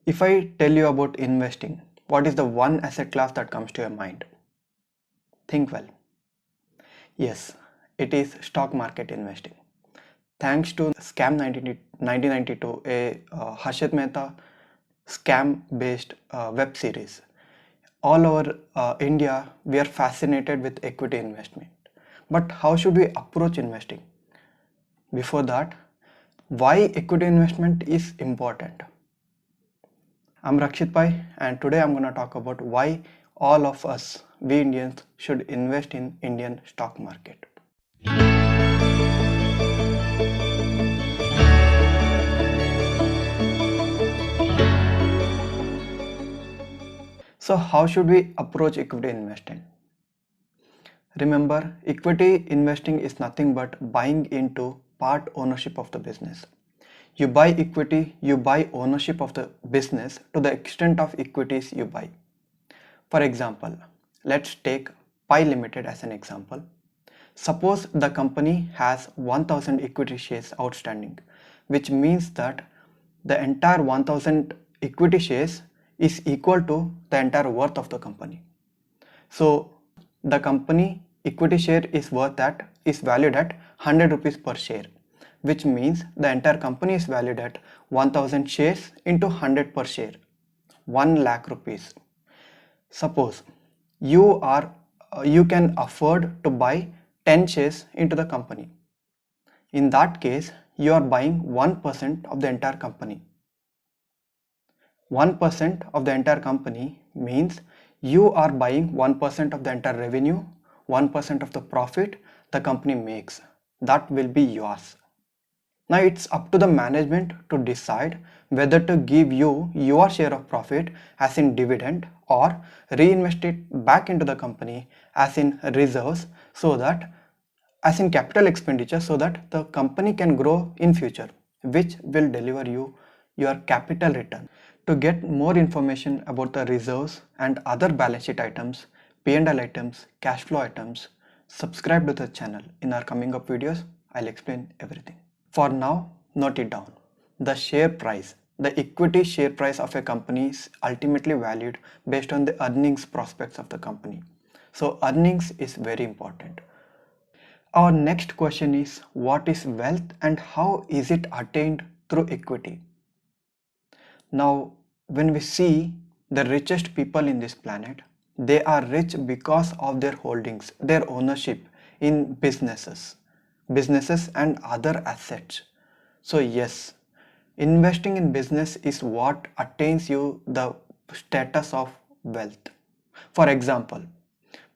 If I tell you about investing, what is the one asset class that comes to your mind? Think well. Yes, it is stock market investing. Thanks to Scam 1992, a Harshit Mehta scam based web series, all over India we are fascinated with equity investment. But how should we approach investing? Before that, why equity investment is important? I'm Rakshit Pai, and today I'm going to talk about why all of us, we Indians, should invest in Indian stock market. So how should we approach equity investing? Remember, equity investing is nothing but buying into part ownership of the business. You buy equity, you buy ownership of the business to the extent of equities you buy. For example, let's take Pi Limited as an example. Suppose the company has 1000 equity shares outstanding, which means that the entire 1000 equity shares is equal to the entire worth of the company. So the company equity share is valued at 100 rupees per share, which means the entire company is valued at 1000 shares into 100 per share, 1 lakh rupees. Suppose you can afford to buy 10 shares into the company. In that case, you are buying 1% of the entire company. 1% of the entire company means you are buying 1% of the entire revenue, 1% of the profit the company makes. That will be yours. Now it's up to the management to decide whether to give you your share of profit as in dividend or reinvest it back into the company as in reserves, so that as in capital expenditure, so that the company can grow in future, which will deliver you your capital return. To get more information about the reserves and other balance sheet items, P&L items, cash flow items, subscribe to the channel. In our coming up videos, I'll explain everything. For now, note it down. The share price, the equity share price of a company is ultimately valued based on the earnings prospects of the company. So earnings is very important. Our next question is, what is wealth and how is it attained through equity? Now, when we see the richest people in this planet, they are rich because of their holdings, their ownership in businesses and other assets. So yes, investing in business is what attains you the status of wealth. For example,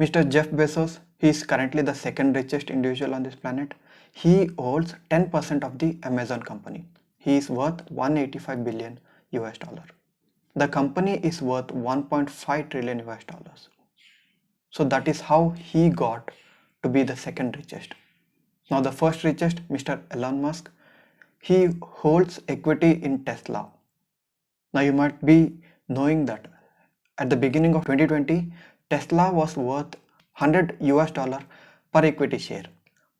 Mr. Jeff Bezos, he is currently the second richest individual on this planet. He holds 10% of the Amazon company. He is worth 185 billion US dollar. The company is worth 1.5 trillion US dollars. So that is how he got to be the second richest. Now the first richest, Mr. Elon Musk, he holds equity in Tesla. Now you might be knowing that at the beginning of 2020, Tesla was worth 100 US dollar per equity share.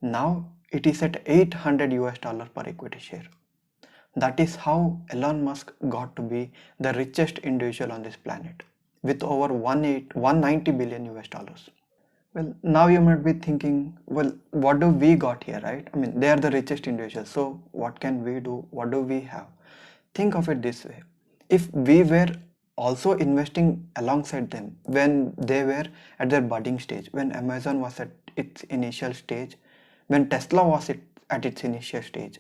Now it is at 800 US dollar per equity share. That is how Elon Musk got to be the richest individual on this planet with over 190 billion US dollars. Well, now you might be thinking, well, what do we got here, right? I mean, they are the richest individuals. So what can we do? What do we have? Think of it this way. If we were also investing alongside them when they were at their budding stage, when Amazon was at its initial stage, when Tesla was at its initial stage,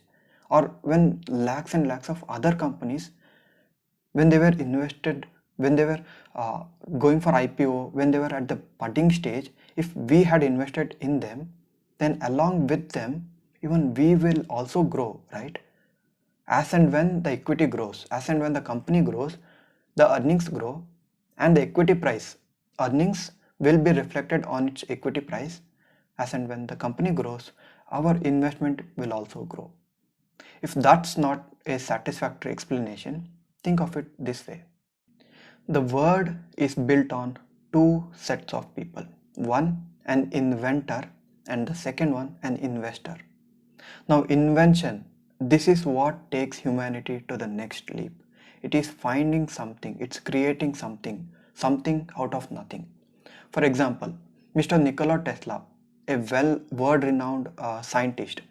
or when lakhs and lakhs of other companies, when they were invested, when they were going for IPO, when they were at the budding stage, if we had invested in them, then along with them, even we will also grow, right? As and when the equity grows, as and when the company grows, the earnings grow, and the equity price, earnings will be reflected on its equity price. As and when the company grows, our investment will also grow. If that's not a satisfactory explanation, think of it this way. The world is built on two sets of people. One, an inventor, and the second one, an investor. Now, invention, this is what takes humanity to the next leap. It is finding something, it's creating something out of nothing. For example, Mr. Nikola Tesla, a world-renowned scientist,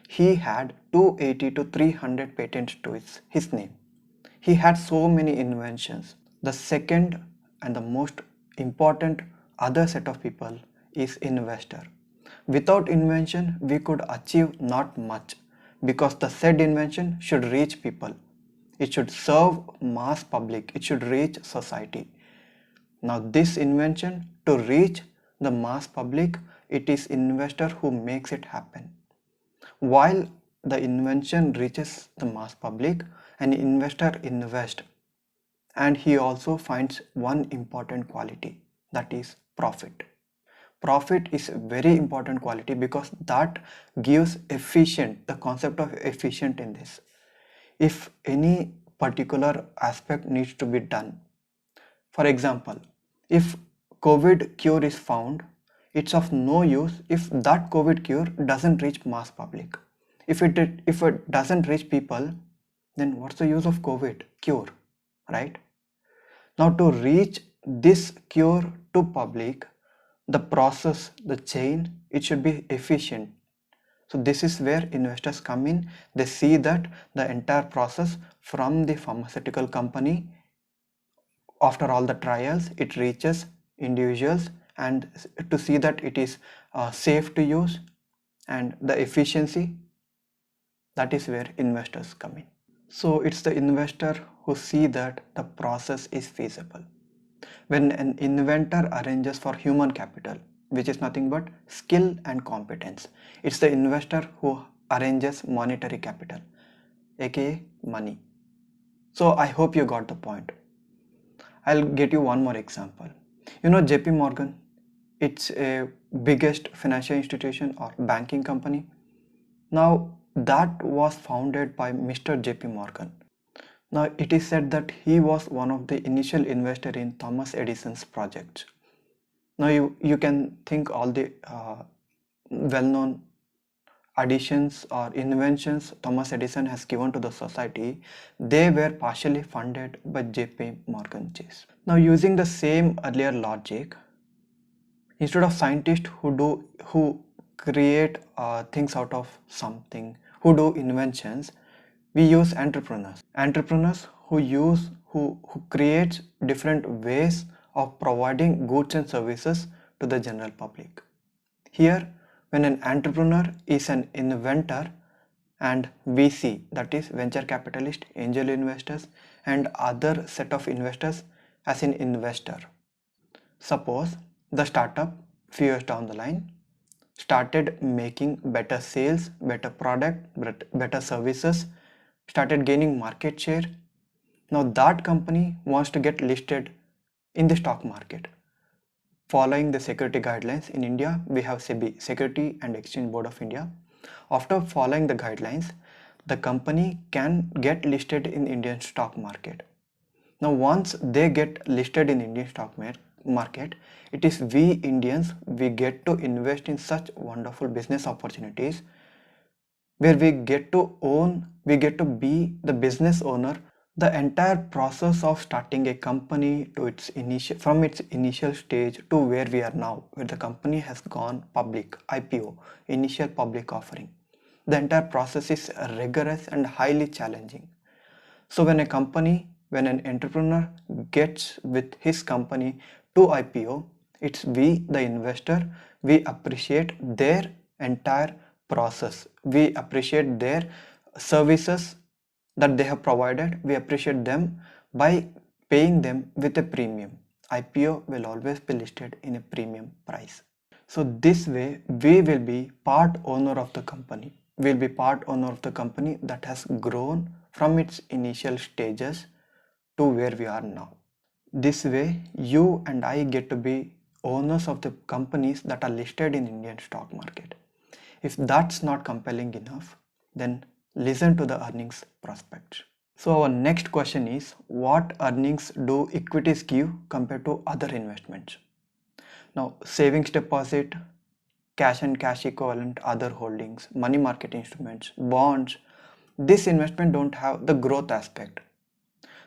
he had 280 to 300 patents to his name. He had so many inventions. The second and the most important other set of people is investor. Without invention, we could achieve not much because the said invention should reach people. It should serve mass public. It should reach society. Now this invention to reach the mass public, it is investor who makes it happen. While the invention reaches the mass public, an investor invests and he also finds one important quality, that is profit. Profit is a very important quality because that gives efficient, the concept of efficient in this. If any particular aspect needs to be done, for example, if COVID cure is found, it's of no use if that COVID cure doesn't reach mass public. If it doesn't reach people, then what's the use of COVID cure, right? Now to reach this cure to public, the process, the chain, it should be efficient. So this is where investors come in. They see that the entire process from the pharmaceutical company, after all the trials, it reaches individuals, and to see that it is safe to use and the efficiency, that is where investors come in. So it's the investor who see that the process is feasible. When an inventor arranges for human capital, which is nothing but skill and competence, it's the investor who arranges monetary capital, aka money. So I hope you got the point. I'll get you one more example. You know JP Morgan, it's a biggest financial institution or banking company. Now that was founded by Mr. JP Morgan. Now it is said that he was one of the initial investor in Thomas Edison's project. Now you can think all the well-known additions or inventions Thomas Edison has given to the society, they were partially funded by JP Morgan Chase. Now using the same earlier logic, instead of scientists who create things out of something, who do inventions, we use entrepreneurs who create different ways of providing goods and services to the general public. Here, when an entrepreneur is an inventor, and VC, that is venture capitalist, angel investors, and other set of investors as an investor. Suppose the startup few years down the line started making better sales, better product, better services, started gaining market share. Now that company wants to get listed in the stock market. Following the security guidelines in India, we have SEBI, Security and Exchange Board of India. After following the guidelines, the company can get listed in Indian stock market. Now once they get listed in Indian stock market, it is we Indians, we get to invest in such wonderful business opportunities where we get to be the business owner. The entire process of starting a company to from its initial stage to where we are now, where the company has gone public, IPO, initial public offering. The entire process is rigorous and highly challenging. So when an entrepreneur gets with his company to IPO, it's we, the investor, we appreciate their entire process. We appreciate their services that they have provided. We appreciate them by paying them with a premium. IPO will always be listed in a premium price. So this way we will be part owner of the company. We'll be part owner of the company that has grown from its initial stages to where we are now. This way you and I get to be owners of the companies that are listed in Indian stock market. If that's not compelling enough, then listen to the earnings prospects. So our next question is, what earnings do equities give compared to other investments? Now savings deposit, cash and cash equivalent, other holdings, money market instruments, bonds, this investment don't have the growth aspect.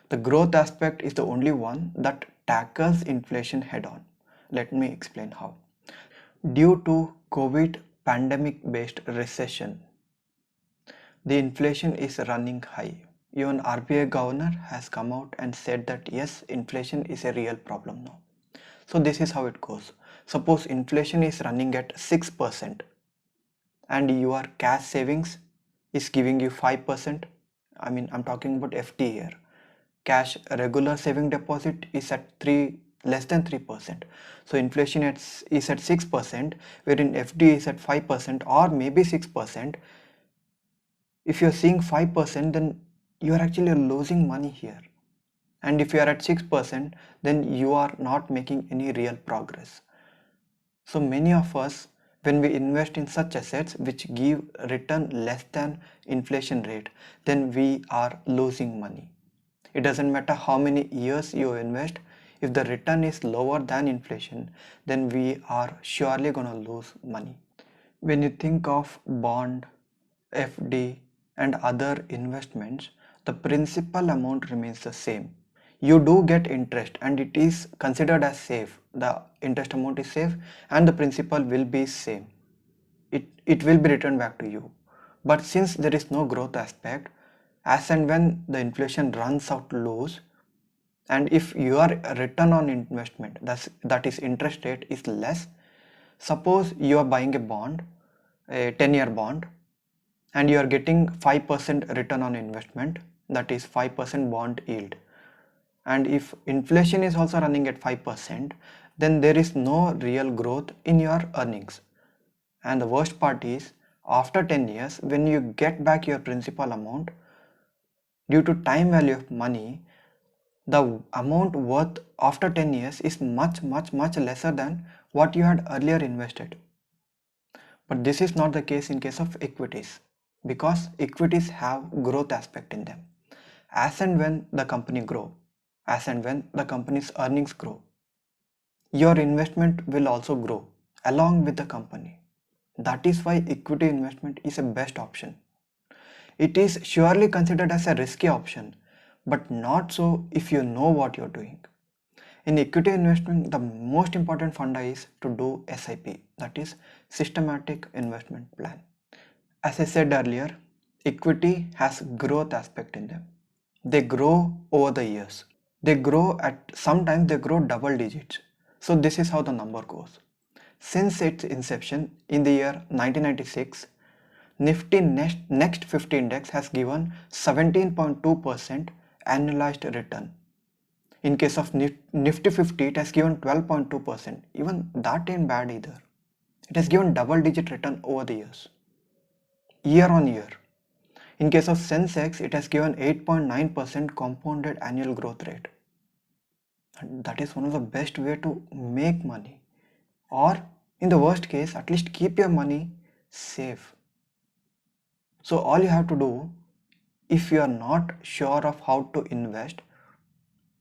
The growth aspect is the only one that tackles inflation head on. Let me explain how. Due to COVID pandemic based recession, the inflation is running high. Even RBI governor has come out and said that yes, inflation is a real problem now. So this is how it goes. Suppose inflation is running at 6% and your cash savings is giving you 5%. I'm talking about FD here. Cash regular saving deposit is at less than 3%. So inflation is at 6%, wherein FD is at 5% or maybe 6%. If you're seeing 5%, then you are actually losing money here. And if you are at 6%, then you are not making any real progress. So many of us, when we invest in such assets which give return less than inflation rate, then we are losing money. It doesn't matter how many years you invest, if the return is lower than inflation, then we are surely gonna lose money. When you think of bond, FD and other investments, the principal amount remains the same. You do get interest and it is considered as safe. The interest amount is safe and the principal will be same. It will be returned back to you. But since there is no growth aspect, as and when the inflation runs out lows, and if your return on investment, that is interest rate, is less, suppose you are buying a bond, a 10-year bond, and you are getting 5% return on investment, that is 5% bond yield, and if inflation is also running at 5%, then there is no real growth in your earnings. And the worst part is, after 10 years, when you get back your principal amount, due to time value of money, the amount worth after 10 years is much lesser than what you had earlier invested. But this is not the case in case of equities, because equities have growth aspect in them. As and when the company grow, as and when the company's earnings grow, your investment will also grow along with the company. That is why equity investment is a best option. It is surely considered as a risky option, but not so if you know what you're doing. In equity investment, the most important funda is to do SIP, that is systematic investment plan. As I said earlier, equity has growth aspect in them. They grow over the years. They grow sometimes they grow double digits. So this is how the number goes. Since its inception in the year 1996, Nifty Next 50 index has given 17.2% annualized return. In case of Nifty 50, it has given 12.2%. Even that ain't bad either. It has given double digit return over the years, year on year. In case of Sensex, it has given 8.9% compounded annual growth rate. And that is one of the best way to make money. Or in the worst case, at least keep your money safe. So all you have to do, if you are not sure of how to invest,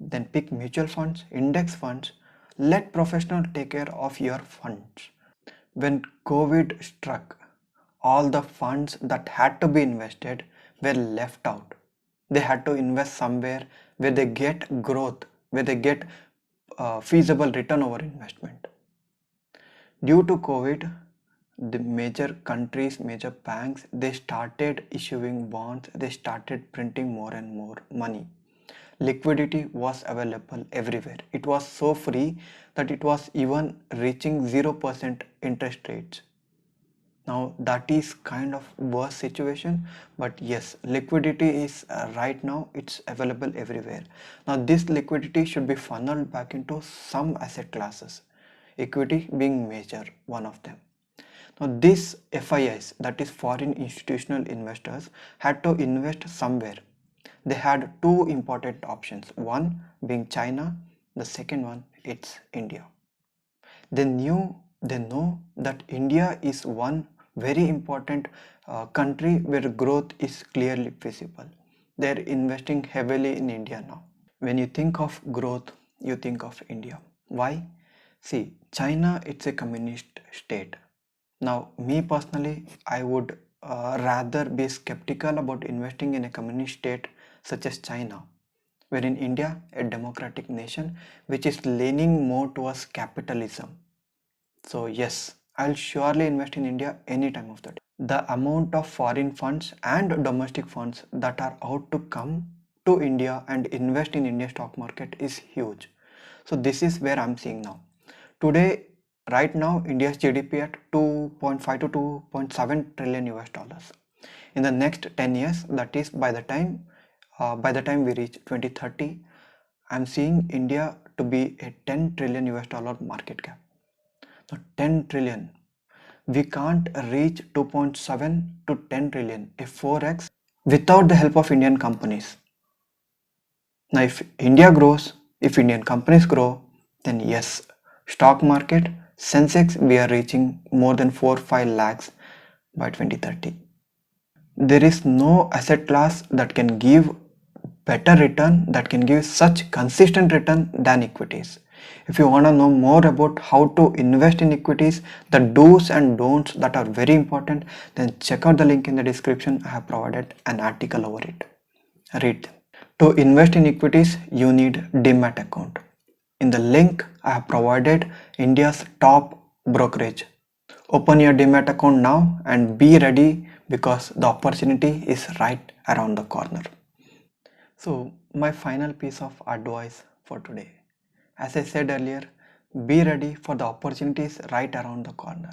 then pick mutual funds, index funds, let professionals take care of your funds. When COVID struck, all the funds that had to be invested were left out. They had to invest somewhere where they get growth, where they get feasible return over investment. Due to COVID, the major countries, major banks, they started issuing bonds, they started printing more and more money. Liquidity was available everywhere. It was so free that it was even reaching 0% interest rates. Now that is kind of worse situation, but yes, liquidity is right now it's available everywhere. Now this liquidity should be funneled back into some asset classes, equity being major one of them. Now these FIIs, that is foreign institutional investors, had to invest somewhere. They had two important options, one being China, the second one it's India. They know that India is one very important country where growth is clearly visible. They're investing heavily in India now. When you think of growth, you think of India. Why? See, China, it's a communist state. Now, me personally, I would rather be skeptical about investing in a communist state such as China. We're in India, a democratic nation which is leaning more towards capitalism. So yes, I'll surely invest in India any time of the day. The amount of foreign funds and domestic funds that are out to come to India and invest in India stock market is huge. So this is where I'm seeing now. Today, right now, India's GDP at 2.5 to 2.7 trillion US dollars. In the next 10 years, that is by the time we reach 2030, I'm seeing India to be a 10 trillion US dollar market cap. Now 10 trillion. We can't reach 2.7 to 10 trillion, a 4x, without the help of Indian companies. Now if India grows, if Indian companies grow, then yes, stock market, Sensex, we are reaching more than 4-5 lakhs by 2030. There is no asset class that can give better return, that can give such consistent return than equities. If you want to know more about how to invest in equities, the do's and don'ts that are very important, then check out the link in the description. I have provided an article over it. Read them. To invest in equities, you need Demat account. In the link, I have provided India's top brokerage. Open your Demat account now and be ready because the opportunity is right around the corner. So my final piece of advice for today. As I said earlier, be ready for the opportunities right around the corner.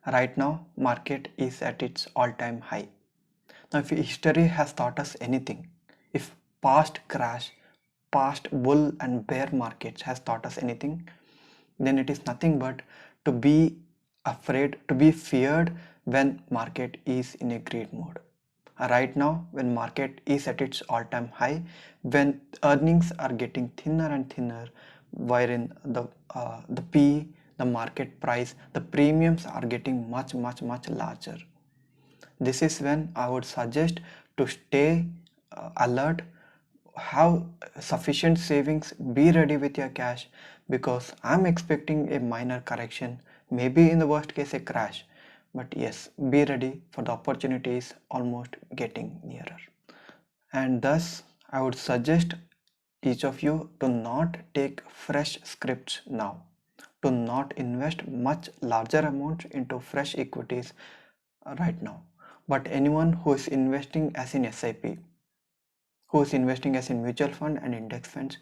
Right now, market is at its all-time high. Now, if history has taught us anything, if past crash, past bull and bear markets has taught us anything, then it is nothing but to be afraid, to be feared when market is in a greed mode. Right now, when market is at its all-time high, when earnings are getting thinner and thinner, wherein the P, the market price, the premiums are getting much larger. This is when I would suggest to stay alert, have sufficient savings, be ready with your cash, because I'm expecting a minor correction, maybe in the worst case a crash. But yes, be ready for the opportunities almost getting nearer. And thus, I would suggest each of you to not take fresh scripts now, to not invest much larger amounts into fresh equities right now. But anyone who is investing as in SIP, who is investing as in mutual fund and index funds,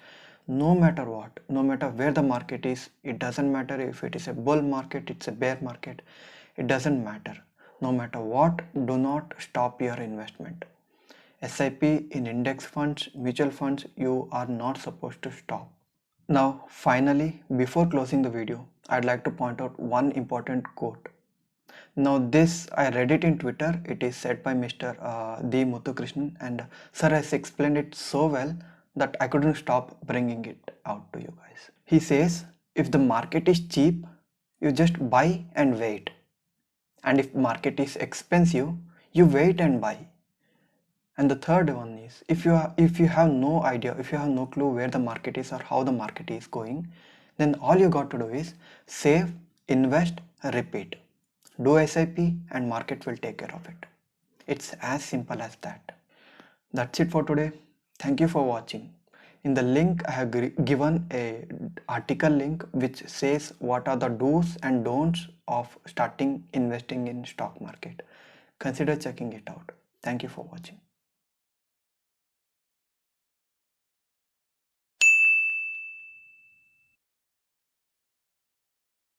no matter what, no matter where the market is, it doesn't matter if it is a bull market, it's a bear market, it doesn't matter. No matter what, do not stop your investment. SIP in index funds, mutual funds, you are not supposed to stop. Now, finally, before closing the video, I'd like to point out one important quote. Now this, I read it in Twitter. It is said by Mr. D. Muthukrishnan, and sir has explained it so well that I couldn't stop bringing it out to you guys. He says, if the market is cheap, you just buy and wait. And if market is expensive, you wait and buy. And the third one is, if you have no idea, if you have no clue where the market is or how the market is going, then all you got to do is save, invest, repeat. Do SIP and market will take care of it. It's as simple as that. That's it for today. Thank you for watching. In the link, I have given a article link which says what are the do's and don'ts of starting investing in stock market. Consider checking it out. Thank you for watching.